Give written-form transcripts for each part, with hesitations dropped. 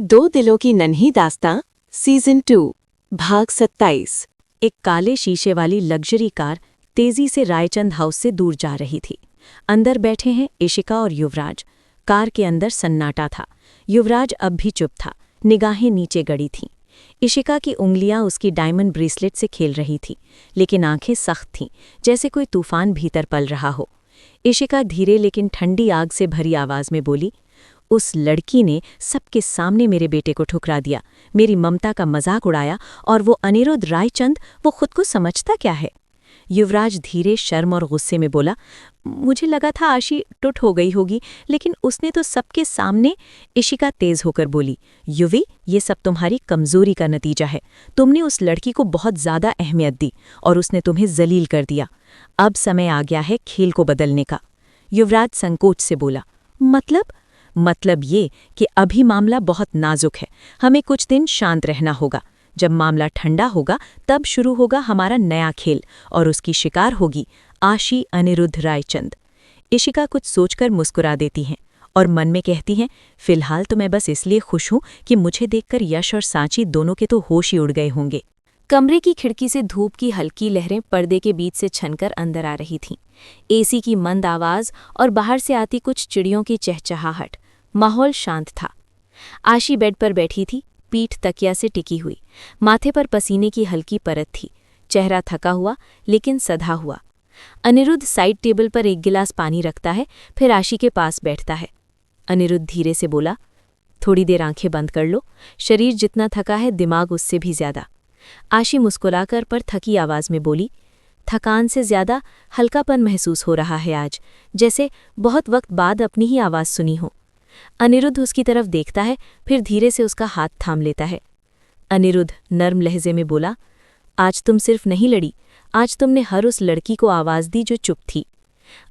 दो दिलों की नन्ही दास्तां सीजन 2 भाग 27। एक काले शीशे वाली लग्जरी कार तेजी से रायचंद हाउस से दूर जा रही थी। अंदर बैठे हैं इशिका और युवराज। कार के अंदर सन्नाटा था। युवराज अब भी चुप था, निगाहें नीचे गड़ी थीं। इशिका की उंगलियां उसकी डायमंड ब्रेसलेट से खेल रही थीं, लेकिन आंखें सख्त थीं, जैसे कोई तूफान भीतर पल रहा हो। इशिका धीरे लेकिन ठंडी आग से भरी आवाज में बोली, उस लड़की ने सबके सामने मेरे बेटे को ठुकरा दिया, मेरी ममता का मजाक उड़ाया, और वो अनिरुद्ध रायचंद, वो खुद को समझता क्या है? युवराज धीरे शर्म और गुस्से में बोला, मुझे लगा था आशी टुट हो गई होगी, लेकिन उसने तो सबके सामने। इशिका तेज होकर बोली, युवी, ये सब तुम्हारी कमजोरी का नतीजा है। तुमने उस लड़की को बहुत ज्यादा अहमियत दी और उसने तुम्हें जलील कर दिया। अब समय आ गया है खेल को बदलने का। युवराज संकोच से बोला, मतलब ये कि अभी मामला बहुत नाजुक है, हमें कुछ दिन शांत रहना होगा। जब मामला ठंडा होगा तब शुरू होगा हमारा नया खेल, और उसकी शिकार होगी आशी अनिरुद्ध रायचंद। इशिका कुछ सोचकर मुस्कुरा देती हैं और मन में कहती हैं, फिलहाल तो मैं बस इसलिए खुश हूं कि मुझे देखकर यश और सांची दोनों के तो होश ही उड़ गए होंगे। कमरे की खिड़की से धूप की हल्की लहरें पर्दे के बीच से छनकर अंदर आ रही थीं। एसी की मंद आवाज और बाहर से आती कुछ चिड़ियों की चहचहाहट। माहौल शांत था। आशी बेड पर बैठी थी, पीठ तकिया से टिकी हुई। माथे पर पसीने की हल्की परत थी, चेहरा थका हुआ लेकिन सधा हुआ। अनिरुद्ध साइड टेबल पर एक गिलास पानी रखता है, फिर आशी के पास बैठता है। अनिरुद्ध धीरे से बोला, थोड़ी देर आंखें बंद कर लो। शरीर जितना थका है, दिमाग उससे भी ज्यादा। आशी मुस्कुराकर पर थकी आवाज में बोली, थकान से ज्यादा हल्कापन महसूस हो रहा है आज, जैसे बहुत वक्त बाद अपनी ही आवाज सुनी हो। अनिरुद्ध उसकी तरफ देखता है, फिर धीरे से उसका हाथ थाम लेता है। अनिरुद्ध नर्म लहजे में बोला, आज तुम सिर्फ नहीं लड़ी, आज तुमने हर उस लड़की को आवाज दी जो चुप थी।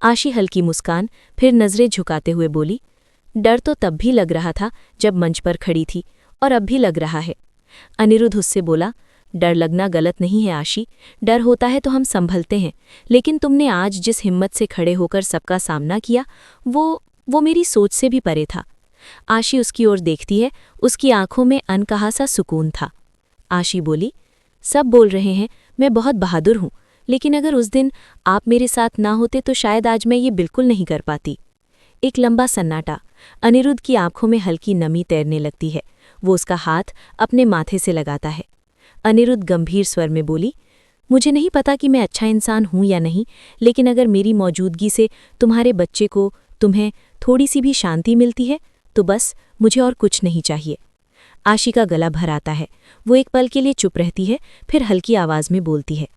आशी हल्की मुस्कान, फिर नजरें झुकाते हुए बोली, डर तो तब भी लग रहा था जब मंच पर खड़ी थी, और अब भी लग रहा है। अनिरुद्ध उससे बोला, डर लगना गलत नहीं है आशी, डर होता है तो हम संभलते हैं, लेकिन तुमने आज जिस हिम्मत से खड़े होकर सबका सामना किया, वो मेरी सोच से भी परे था। आशी उसकी ओर देखती है, उसकी आंखों में अनकहा सा सुकून था। आशी बोली, सब बोल रहे हैं मैं बहुत बहादुर हूं, लेकिन अगर उस दिन आप मेरे साथ ना होते तो शायद आज मैं ये बिल्कुल नहीं कर पाती। एक लंबा सन्नाटा। अनिरुद्ध की आंखों में हल्की नमी तैरने लगती है। वो उसका हाथ अपने माथे से लगाता है। अनिरुद्ध गंभीर स्वर में बोली, मुझे नहीं पता कि मैं अच्छा इंसान हूं या नहीं, लेकिन अगर मेरी मौजूदगी से तुम्हारे बच्चे को, तुम्हें थोड़ी सी भी शांति मिलती है तो बस मुझे और कुछ नहीं चाहिए। आशी का गला भर आता है। वो एक पल के लिए चुप रहती है, फिर हल्की आवाज में बोलती है,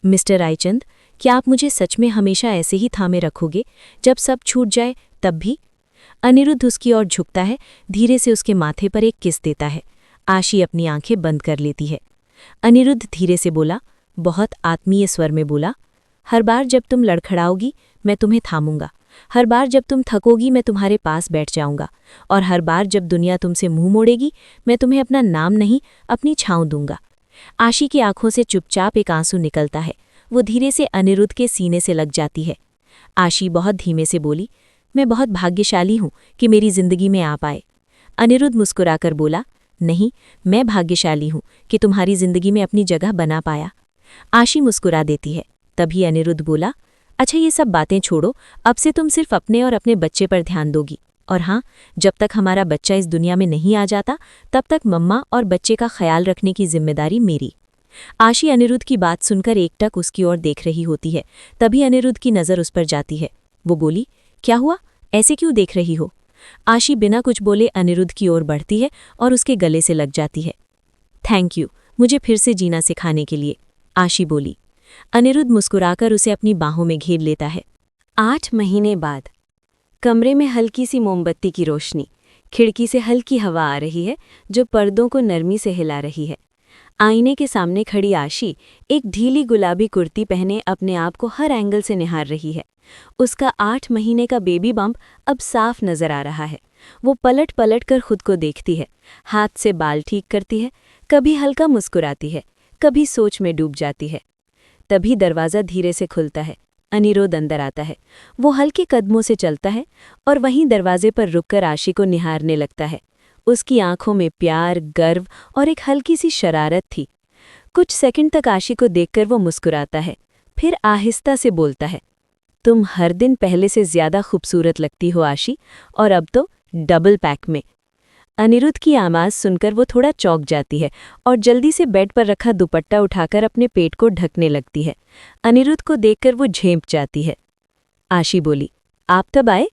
मिस्टर रायचंद, क्या आप मुझे सच में हमेशा ऐसे ही थामे रखोगे, जब सब छूट जाए तब भी? अनिरुद्ध उसकी ओर झुकता है, धीरे से उसके माथे पर एक किस देता है। आशी अपनी आंखें बंद कर लेती है। अनिरुद्ध धीरे से बोला, बहुत आत्मीय स्वर में बोला, हर बार जब तुम लड़खड़ाओगी मैं तुम्हें थामूंगा, हर बार जब तुम थकोगी मैं तुम्हारे पास बैठ जाऊंगा, और हर बार जब दुनिया तुमसे मुंह मोड़ेगी मैं तुम्हें अपना नाम नहीं, अपनी छाँव दूंगा। आशी की आंखों से चुपचाप एक आंसू निकलता है। वो धीरे से अनिरुद्ध के सीने से लग जाती है। आशी बहुत धीमे से बोली, मैं बहुत भाग्यशाली हूं कि मेरी जिंदगी में आप आए। अनिरुद्ध मुस्कुराकर बोला, नहीं, मैं भाग्यशाली हूं कि तुम्हारी जिंदगी में अपनी जगह बना पाया। आशी मुस्कुरा देती है। तभी अनिरुद्ध बोला, अच्छा ये सब बातें छोड़ो, अब से तुम सिर्फ अपने और अपने बच्चे पर ध्यान दोगी, और हाँ, जब तक हमारा बच्चा इस दुनिया में नहीं आ जाता तब तक मम्मा और बच्चे का ख्याल रखने की जिम्मेदारी मेरी। आशी अनिरुद्ध की बात सुनकर एकटक उसकी ओर देख रही होती है। तभी अनिरुद्ध की नज़र उस पर जाती है। वो बोली, क्या हुआ, ऐसे क्यों देख रही हो? आशी बिना कुछ बोले अनिरुद्ध की ओर बढ़ती है और उसके गले से लग जाती है। थैंक यू, मुझे फिर से जीना सिखाने के लिए, आशी बोली। अनिरुद्ध मुस्कुराकर उसे अपनी बाहों में घेर लेता है। 8 महीने बाद कमरे में हल्की सी मोमबत्ती की रोशनी, खिड़की से हल्की हवा आ रही है जो पर्दों को नरमी से हिला रही है। आईने के सामने खड़ी आशी एक ढीली गुलाबी कुर्ती पहने अपने आप को हर एंगल से निहार रही है। उसका 8 महीने का बेबी बम्प अब साफ नजर आ रहा है। वो पलट पलट कर खुद को देखती है, हाथ से बाल ठीक करती है, कभी हल्का मुस्कुराती है, कभी सोच में डूब जाती है। तभी दरवाज़ा धीरे से खुलता है। अनिरुद्ध अंदर आता है। वो हल्के कदमों से चलता है और वहीं दरवाजे पर रुककर आशी को निहारने लगता है। उसकी आंखों में प्यार, गर्व और एक हल्की सी शरारत थी। कुछ सेकंड तक आशी को देखकर वो मुस्कुराता है, फिर आहिस्ता से बोलता है, तुम हर दिन पहले से ज्यादा खूबसूरत लगती हो आशी, और अब तो डबल पैक में। अनिरुद्ध की आवाज़ सुनकर वो थोड़ा चौंक जाती है और जल्दी से बेड पर रखा दुपट्टा उठाकर अपने पेट को ढकने लगती है। अनिरुद्ध को देखकर वो झेंप जाती है। आशी बोली, आप तब आए?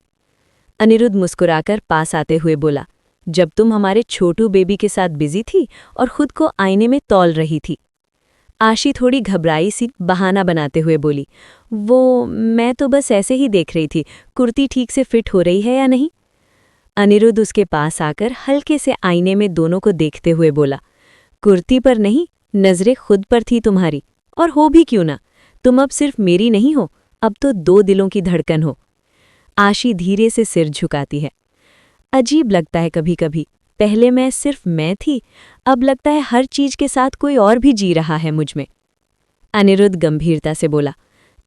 अनिरुद्ध मुस्कुराकर पास आते हुए बोला, जब तुम हमारे छोटू बेबी के साथ बिजी थी और खुद को आईने में तौल रही थी। आशी थोड़ी घबराई सी बहाना बनाते हुए बोली, वो मैं तो बस ऐसे ही देख रही थी, कुर्ती ठीक से फिट हो रही है या नहीं। अनिरुद्ध उसके पास आकर हल्के से आईने में दोनों को देखते हुए बोला, कुर्ती पर नहीं, नजरें खुद पर थी तुम्हारी, और हो भी क्यों ना, तुम अब सिर्फ मेरी नहीं हो, अब तो 2 दिलों की धड़कन हो। आशी धीरे से सिर झुकाती है। अजीब लगता है कभी कभी, पहले मैं सिर्फ मैं थी, अब लगता है हर चीज के साथ कोई और भी जी रहा है मुझ में। अनिरुद्ध गंभीरता से बोला,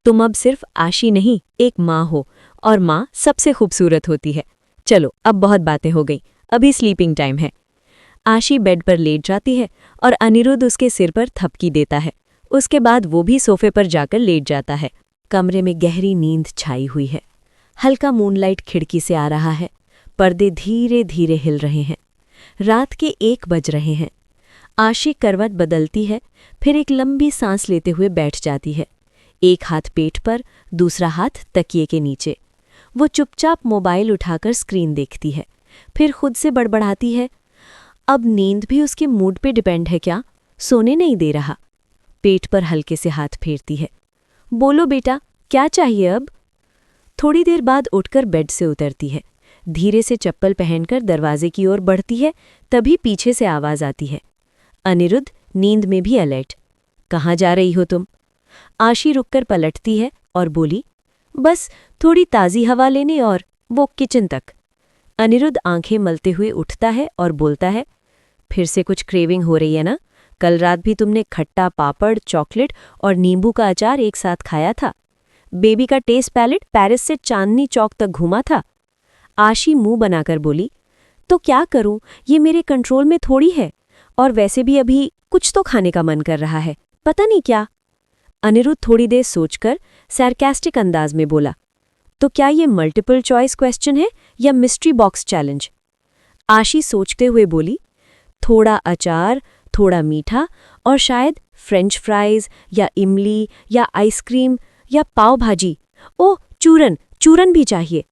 तुम अब सिर्फ आशी नहीं, एक माँ हो, और माँ सबसे खूबसूरत होती है। चलो अब बहुत बातें हो गई, अभी स्लीपिंग टाइम है। आशी बेड पर लेट जाती है और अनिरुद्ध उसके सिर पर थपकी देता है। उसके बाद वो भी सोफे पर जाकर लेट जाता है। कमरे में गहरी नींद छाई हुई है। हल्का मूनलाइट खिड़की से आ रहा है। पर्दे धीरे धीरे हिल रहे हैं। रात के 1 बज रहे हैं। आशी करवट बदलती है, फिर एक लंबी सांस लेते हुए बैठ जाती है। एक हाथ पेट पर, दूसरा हाथ तकिए के नीचे। वो चुपचाप मोबाइल उठाकर स्क्रीन देखती है, फिर खुद से बड़बड़ाती है, अब नींद भी उसके मूड पे डिपेंड है क्या? सोने नहीं दे रहा। पेट पर हल्के से हाथ फेरती है। बोलो बेटा, क्या चाहिए अब? थोड़ी देर बाद उठकर बेड से उतरती है। धीरे से चप्पल पहनकर दरवाजे की ओर बढ़ती है, तभी पीछे से आवाज आती है। अनिरुद्ध नींद में भी अलर्ट। कहाँ जा रही हो तुम? आशी रुककर पलटती है और बोली, बस थोड़ी ताज़ी हवा लेने, और वो किचन तक। अनिरुद्ध आंखें मलते हुए उठता है और बोलता है, फिर से कुछ क्रेविंग हो रही है ना? कल रात भी तुमने खट्टा पापड़, चॉकलेट और नींबू का अचार एक साथ खाया था। बेबी का टेस्ट पैलेट पेरिस से चांदनी चौक तक घूमा था। आशी मुंह बनाकर बोली, तो क्या करूं, ये मेरे कंट्रोल में थोड़ी है, और वैसे भी अभी कुछ तो खाने का मन कर रहा है, पता नहीं क्या। अनिरुद्ध थोड़ी देर सोचकर सैरकास्टिक अंदाज में बोला, तो क्या ये मल्टीपल चॉइस क्वेश्चन है या मिस्ट्री बॉक्स चैलेंज? आशी सोचते हुए बोली, थोड़ा अचार, थोड़ा मीठा, और शायद फ्रेंच फ्राइज या इमली या आइसक्रीम या पाव भाजी। ओह, चूरन, चूरन भी चाहिए।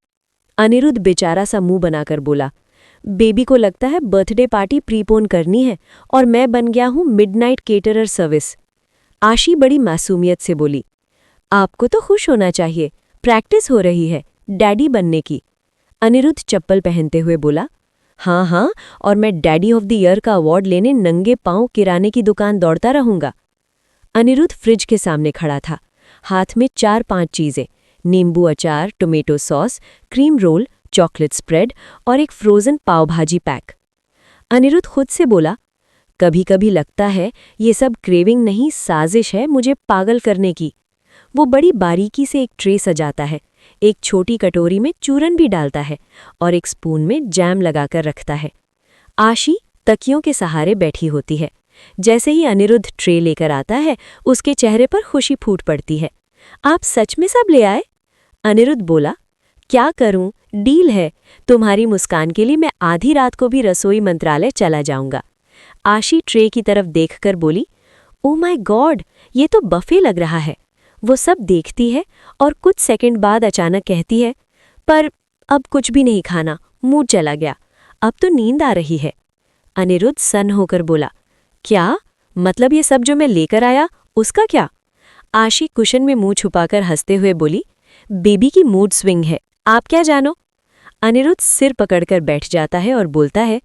अनिरुद्ध बेचारा सा मुंह बनाकर बोला, बेबी को लगता है बर्थडे पार्टी प्रीपोन करनी है और मैं बन गया हूं मिडनाइट केटरर सर्विस। आशी बड़ी मासूमियत से बोली, आपको तो खुश होना चाहिए, प्रैक्टिस हो रही है डैडी बनने की। अनिरुद्ध चप्पल पहनते हुए बोला, हाँ हाँ, और मैं डैडी ऑफ द ईयर का अवार्ड लेने नंगे पांव किराने की दुकान दौड़ता रहूंगा। अनिरुद्ध फ्रिज के सामने खड़ा था, हाथ में 4-5 चीजें, नींबू अचार, tomato sauce, cream roll, chocolate spread और एक फ्रोजन पाव भाजी पैक। अनिरुद्ध खुद से बोला, कभी कभी लगता है ये सब क्रेविंग नहीं, साजिश है मुझे पागल करने की। वो बड़ी बारीकी से एक ट्रे सजाता है, एक छोटी कटोरी में चूरन भी डालता है और एक स्पून में जैम लगाकर रखता है। आशी तकियों के सहारे बैठी होती है। जैसे ही अनिरुद्ध ट्रे लेकर आता है, उसके चेहरे पर खुशी फूट पड़ती है। आप सच में सब ले आए? अनिरुद्ध बोला, क्या करूं, डील है, तुम्हारी मुस्कान के लिए मैं आधी रात को भी रसोई मंत्रालय चला जाऊंगा। आशी ट्रे की तरफ देखकर बोली, ओ माय गॉड, ये तो बफे लग रहा है। वो सब देखती है और कुछ सेकंड बाद अचानक कहती है, पर अब कुछ भी नहीं खाना, मूड चला गया, अब तो नींद आ रही है। अनिरुद्ध सन्न होकर बोला, क्या मतलब ये सब जो मैं लेकर आया उसका क्या? आशी कुशन में मुंह छुपाकर हंसते हुए बोली, बेबी की मूड स्विंग है, आप क्या जानो। अनिरुद्ध सिर पकड़कर बैठ जाता है और बोलता है,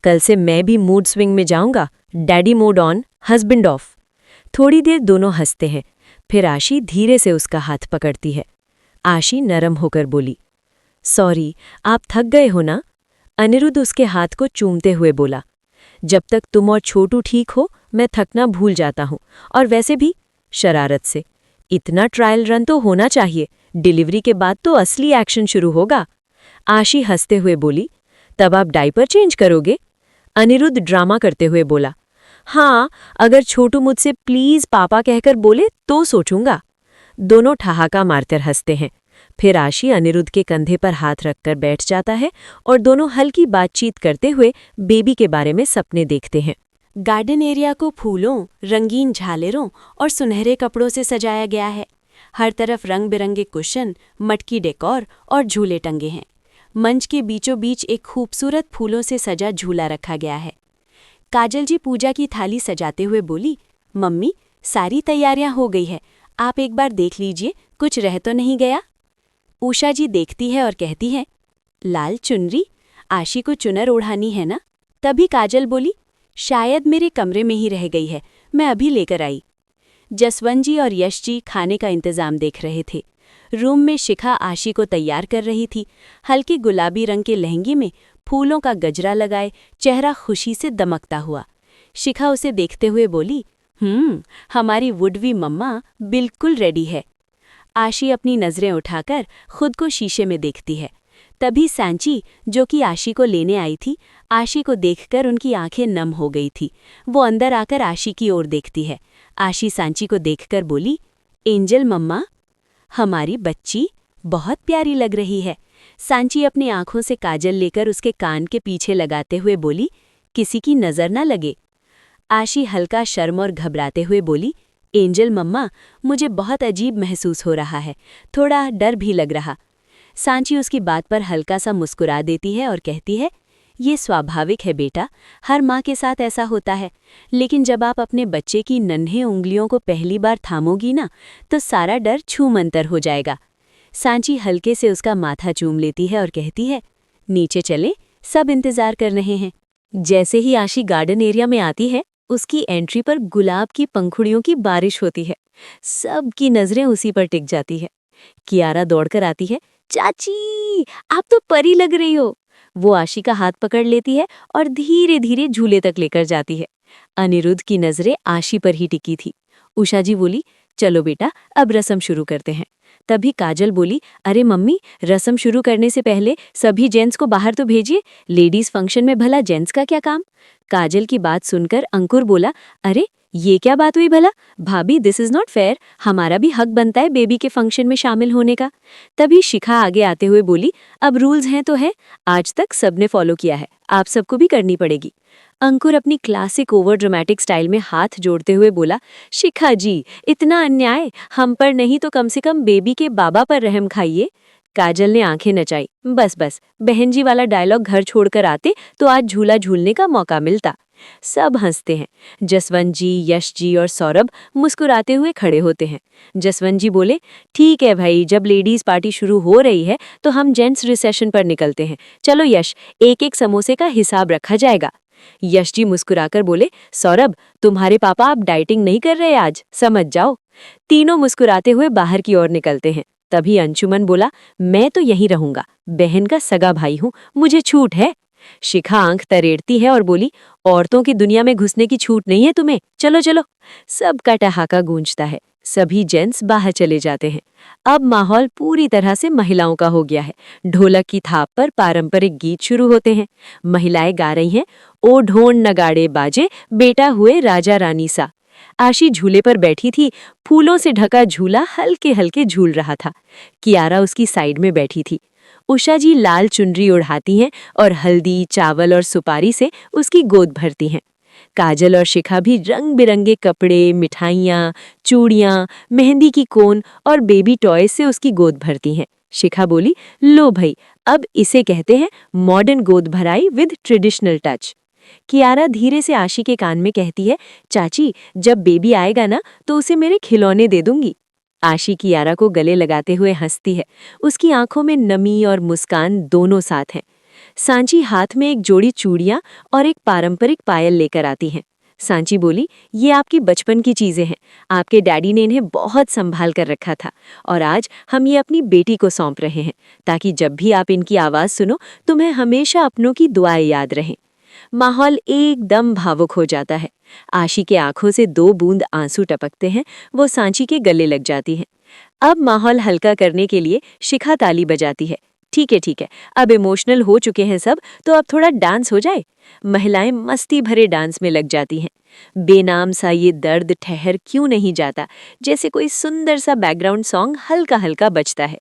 कल से मैं भी मूड स्विंग में जाऊंगा, daddy mode on, husband of. थोड़ी देर दोनों हंसते हैं, फिर आशी धीरे से उसका हाथ पकड़ती है। आशी नरम होकर बोली, सॉरी, आप थक गए हो ना? अनिरुद्ध उसके हाथ को चूमते हुए बोला, जब तक तुम और छोटू ठीक हो मैं थकना भूल जाता हूं, और वैसे भी शरारत से इतना ट्रायल रन तो होना चाहिए, डिलीवरी के बाद तो असली एक्शन शुरू होगा। आशी हंसते हुए बोली, तब आप डायपर चेंज करोगे? अनिरुद्ध ड्रामा करते हुए बोला, हाँ, अगर छोटू मुझसे प्लीज पापा कहकर बोले तो सोचूंगा। दोनों ठहाका मारकर हंसते हैं। फिर आशी अनिरुद्ध के कंधे पर हाथ रखकर बैठ जाता है और दोनों हल्की बातचीत करते हुए बेबी के बारे में सपने देखते हैं। गार्डन एरिया को फूलों, रंगीन झालरों और सुनहरे कपड़ों से सजाया गया है। हर तरफ रंग बिरंगे कुशन, मटकी डेकोर और झूले टंगे हैं। मंच के बीचों बीच एक खूबसूरत फूलों से सजा झूला रखा गया है। काजल जी पूजा की थाली सजाते हुए बोली, मम्मी, सारी तैयारियां हो गई है, आप एक बार देख लीजिए, कुछ रह तो नहीं गया। उषा जी देखती है और कहती है, लाल चुनरी, आशी को चुनर ओढ़ानी है ना? तभी काजल बोली, शायद मेरे कमरे में ही रह गई है, मैं अभी लेकर आई। जसवंत जी और यश जी खाने का इंतजाम देख रहे थे। रूम में शिखा आशी को तैयार कर रही थी। हल्की गुलाबी रंग के लहंगे में फूलों का गजरा लगाए, चेहरा खुशी से दमकता हुआ। शिखा उसे देखते हुए बोली, हमारी वुडवी मम्मा बिल्कुल रेडी है। आशी अपनी नज़रें उठाकर खुद को शीशे में देखती है। तभी सांची, जो कि आशी को लेने आई थी, आशी को देखकर उनकी आंखें नम हो गई थी। वो अंदर आकर आशी की ओर देखती है। आशी सांची को देखकर बोली, एंजल मम्मा, हमारी बच्ची बहुत प्यारी लग रही है। सांची अपनी आंखों से काजल लेकर उसके कान के पीछे लगाते हुए बोली, किसी की नज़र ना लगे। आशी हल्का शर्म और घबराते हुए बोली, एंजल मम्मा, मुझे बहुत अजीब महसूस हो रहा है, थोड़ा डर भी लग रहा। सांची उसकी बात पर हल्का सा मुस्कुरा देती है और कहती है, ये स्वाभाविक है बेटा, हर माँ के साथ ऐसा होता है, लेकिन जब आप अपने बच्चे की नन्हे उंगलियों को पहली बार थामोगी ना, तो सारा डर छूमंतर हो जाएगा। सांची हल्के से उसका माथा चूम लेती है और कहती है, नीचे चले, सब इंतजार कर रहे हैं। जैसे ही आशी गार्डन एरिया में आती है, उसकी एंट्री पर गुलाब की पंखुड़ियों की बारिश होती है। सबकी नजरें उसी पर टिक जाती है। कियारा दौड़कर आती है, चाची, आप तो परी लग रही हो। वो आशी का हाथ पकड़ लेती है और धीरे धीरे झूले तक लेकर जाती है। अनिरुद्ध की नजरें आशी पर ही टिकी थी। उषा जी बोली, चलो बेटा, अब रस्म शुरू करते हैं। तभी काजल बोली, अरे मम्मी, रस्म शुरू करने से पहले सभी जेंट्स को बाहर तो भेजिए, लेडीज फंक्शन में भला जेंट्स का क्या काम? काजल की बात सुनकर अंकुर बोला, अरे ये क्या बात हुई भला? भाभी, दिस इज नॉट फेयर, हमारा भी हक बनता है बेबी के फंक्शन में शामिल होने का। तभी शिखा आगे आते हुए बोली, अब रूल्स हैं तो है, आज तक सबने फॉलो किया है, आप सबको भी करनी पड़ेगी। अंकुर अपनी क्लासिक ओवर ड्रामेटिक स्टाइल में हाथ जोड़ते हुए बोला, शिखा जी, इतना अन्याय, हम पर नहीं तो कम से कम बेबी के बाबा पर रहम खाइए। काजल ने आंखें नचाई, बस बस, बहन जी वाला डायलॉग घर छोड़कर आते तो आज झूला झूलने का मौका मिलता। सब हंसते हैं। जसवंत जी, यश जी और सौरभ मुस्कुराते हुए खड़े होते हैं। जसवंत जी बोले, ठीक है भाई, जब लेडीज पार्टी शुरू हो रही है तो हम जेंट्स रिसेशन पर निकलते हैं। चलो यश, एक एक समोसे का हिसाब रखा जाएगा। यश जी मुस्कुराकर बोले, सौरभ, तुम्हारे पापा अब डाइटिंग नहीं कर रहे आज, समझ जाओ। तीनों मुस्कुराते हुए बाहर की ओर निकलते हैं। तभी अंशुमन बोला, मैं तो यहीं रहूंगा, बहन का सगा भाई हूं, मुझे छूट है। शिखा आंख तरेड़ती है और बोली, औरतों की दुनिया में घुसने की छूट नहीं है तुम्हें, चलो चलो। सबका ठहाका गूंजता है। सभी जेंट्स बाहर चले जाते हैं। अब माहौल पूरी तरह से महिलाओं का हो गया है। ढोलक की थाप पर पारंपरिक गीत शुरू होते हैं। महिलाएं गा रही हैं, ओ ढोंड नगाड़े बाजे, बेटा हुए राजा रानी सा। आशी झूले पर बैठी थी। फूलों से ढका झूला हल्के हल्के झूल रहा था। कियारा उसकी साइड में बैठी थी। उषा जी लाल चुनरी ओढ़ाती हैं और हल्दी, चावल और सुपारी से उसकी गोद भरती हैं। काजल और शिखा भी रंग बिरंगे कपड़े, मिठाइयाँ, चूड़ियाँ, मेहंदी की कोन और बेबी टॉयज से उसकी गोद भरती हैं। शिखा बोली, लो भाई, अब इसे कहते हैं मॉडर्न गोद भराई विद ट्रेडिशनल टच। कियारा धीरे से आशी के कान में कहती है, चाची, जब बेबी आएगा ना तो उसे मेरे खिलौने दे दूंगी। आशी कियारा को गले लगाते हुए हंसती है। उसकी आंखों में नमी और मुस्कान दोनों साथ हैं। सांची हाथ में एक जोड़ी चूड़ियां और एक पारंपरिक पायल लेकर आती हैं। सांची बोली, ये आपकी बचपन की चीजें हैं, आपके डैडी ने इन्हें बहुत संभाल कर रखा था और आज हम ये अपनी बेटी को सौंप रहे हैं, ताकि जब भी आप इनकी आवाज सुनो तुम्हें हमेशा अपनों की दुआएं याद रहें। माहौल एकदम भावुक हो जाता है। आशी के आंखों से 2 बूंद आंसू टपकते हैं। वो सांची के गले लग जाती है। अब माहौल हल्का करने के लिए शिखा ताली बजाती है। ठीक है, अब इमोशनल हो चुके हैं सब, तो अब थोड़ा डांस हो जाए। महिलाएं मस्ती भरे डांस में लग जाती हैं। बेनाम सा ये दर्द ठहर क्यों नहीं जाता, जैसे कोई सुंदर सा बैकग्राउंड सॉन्ग हल्का हल्का बजता है।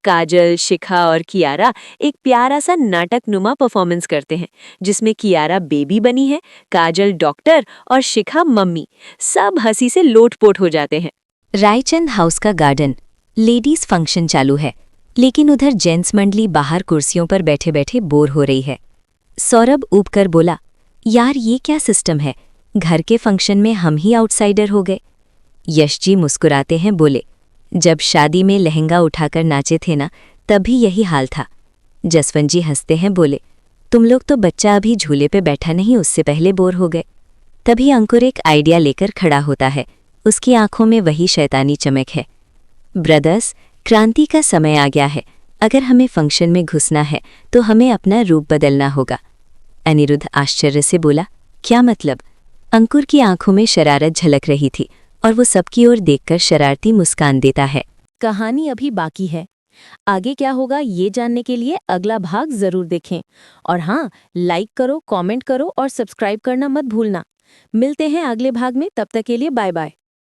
काजल, शिखा और कियारा एक प्यारा सा नाटक नुमा परफॉर्मेंस करते हैं, जिसमें कियारा बेबी बनी है, काजल डॉक्टर और शिखा मम्मी। सब हंसी से लोटपोट हो जाते हैं। रायचंद हाउस का गार्डन। लेडीज फंक्शन चालू है, लेकिन उधर जेंट्स मंडली बाहर कुर्सियों पर बैठे बैठे बोर हो रही है। सौरभ ऊबकर बोला, यार ये क्या सिस्टम है, घर के फंक्शन में हम ही आउटसाइडर हो गए। यश जी मुस्कुराते हैं, बोले, जब शादी में लहंगा उठाकर नाचे थे ना, तभी यही हाल था। जसवंत जी हंसते हैं, बोले, तुम लोग तो बच्चा अभी झूले पे बैठा नहीं उससे पहले बोर हो गए। तभी अंकुर एक आइडिया लेकर खड़ा होता है, उसकी आंखों में वही शैतानी चमक है। ब्रदर्स, क्रांति का समय आ गया है। अगर हमें फंक्शन में घुसना है तो हमें अपना रूप बदलना होगा। अनिरुद्ध आश्चर्य से बोला, क्या मतलब? अंकुर की आंखों में शरारत झलक रही थी और वो सबकी ओर देखकर शरारती मुस्कान देता है। कहानी अभी बाकी है। आगे क्या होगा ये जानने के लिए अगला भाग जरूर देखें। और हाँ, लाइक करो, कमेंट करो और सब्सक्राइब करना मत भूलना। मिलते हैं अगले भाग में, तब तक के लिए बाय बाय।